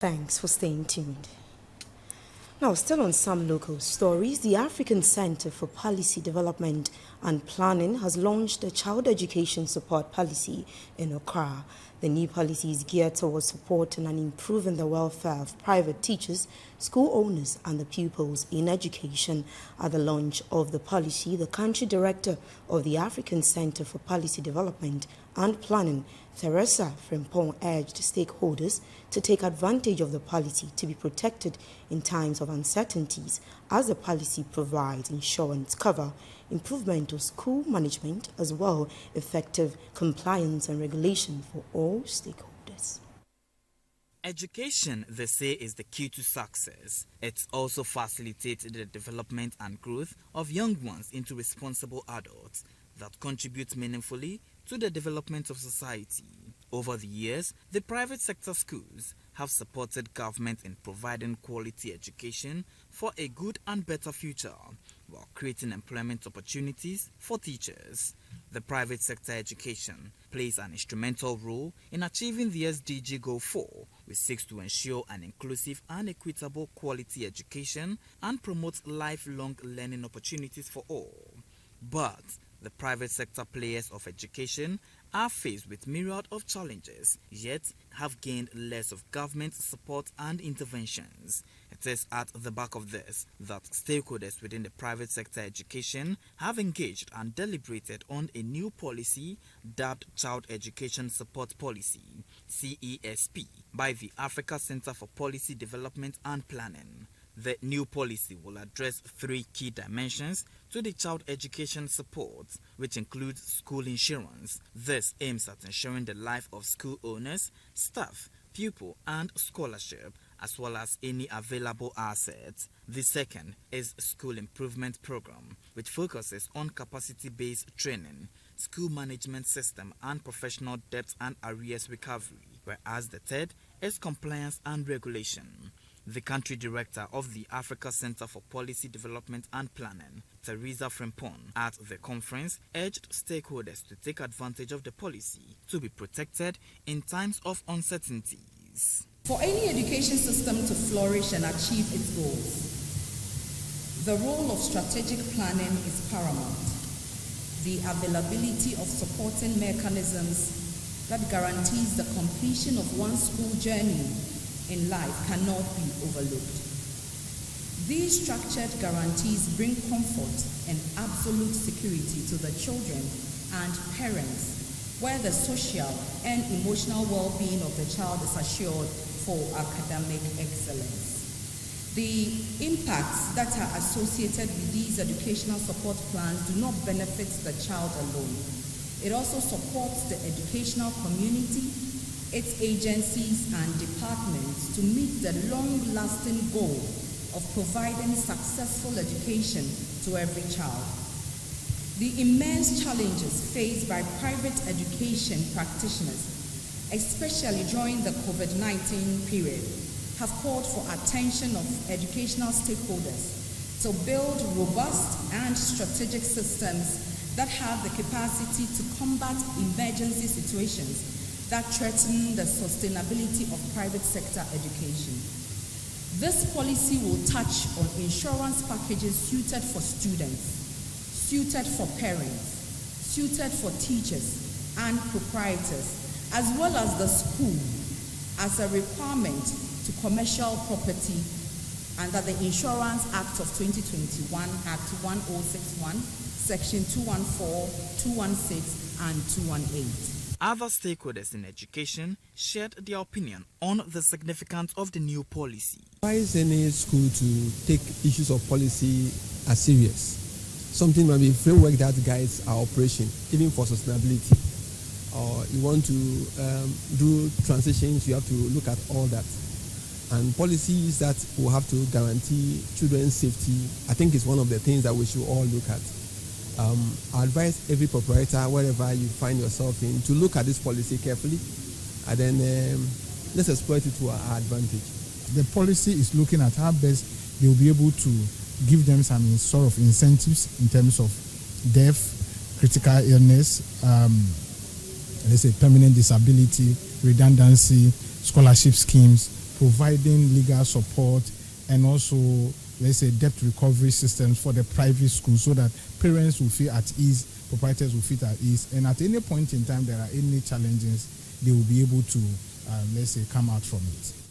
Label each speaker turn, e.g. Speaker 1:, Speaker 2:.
Speaker 1: Thanks for staying tuned. Now, still on some local stories, the African Center for Policy Development and Planning has launched a child education support policy in Accra. The new policy is geared towards supporting and improving the welfare of private teachers, school owners, and the pupils in education. At the launch of the policy, the country director of the African Center for Policy Development and Planning, Teresa Frimpong, urged stakeholders to take advantage of the policy to be protected in times of uncertainties, as the policy provides insurance cover, improvement of school management, as well effective compliance and regulation for all stakeholders.
Speaker 2: Education, they say, is the key to success. It also facilitates the development and growth of young ones into responsible adults that contribute meaningfully to the development of society. Over the years, the private sector schools have supported government in providing quality education for a good and better future, while creating employment opportunities for teachers. The private sector education plays an instrumental role in achieving the SDG Goal 4, which seeks to ensure an inclusive and equitable quality education and promote lifelong learning opportunities for all. But the private sector players of education are faced with myriad of challenges, yet have gained less of government support and interventions. It is at the back of this that stakeholders within the private sector education have engaged and deliberated on a new policy dubbed Child Education Support Policy, CESP, by the Africa Center for Policy Development and Planning. The new policy will address three key dimensions to the child education support, which includes school insurance. This aims at ensuring the life of school owners, staff, pupil, and scholarship, as well as any available assets. The second is School Improvement Program, which focuses on capacity-based training, school management system, and professional debt and arrears recovery, whereas the third is Compliance and Regulation. The country director of the Africa Center for Policy Development and Planning, Teresa Frimpong, at the conference urged stakeholders to take advantage of the policy to be protected in times of uncertainties.
Speaker 3: For any education system to flourish and achieve its goals, the role of strategic planning is paramount. The availability of supporting mechanisms that guarantees the completion of one's school journey in life cannot be overlooked. These structured guarantees bring comfort and absolute security to the children and parents, where the social and emotional well-being of the child is assured for academic excellence. The impacts that are associated with these educational support plans do not benefit the child alone. It also supports the educational community, its agencies and departments to meet the long-lasting goal of providing successful education to every child. The immense challenges faced by private education practitioners, especially during the COVID-19 period, have called for attention of educational stakeholders to build robust and strategic systems that have the capacity to combat emergency situations that threaten the sustainability of private sector education. This policy will touch on insurance packages suited for students, suited for parents, suited for teachers and proprietors, as well as the school, as a requirement to commercial property under the Insurance Act of 2021, Act 1061, Section 214, 216, and 218.
Speaker 2: Other stakeholders in education shared their opinion on the significance of the new policy.
Speaker 4: Why is any school to take issues of policy as serious? Something might be a framework that guides our operation, even for sustainability. Or you want to do transitions, you have to look at all that. And policies that will have to guarantee children's safety, I think is one of the things that we should all look at. I advise every proprietor, wherever you find yourself in, to look at this policy carefully and then let's exploit it to our advantage.
Speaker 5: The policy is looking at how best they will be able to give them some sort of incentives in terms of death, critical illness, let's say permanent disability, redundancy, scholarship schemes, providing legal support, and also, let's say, debt recovery systems for the private schools so that parents will feel at ease, proprietors will feel at ease, and at any point in time there are any challenges, they will be able to, let's say, come out from it.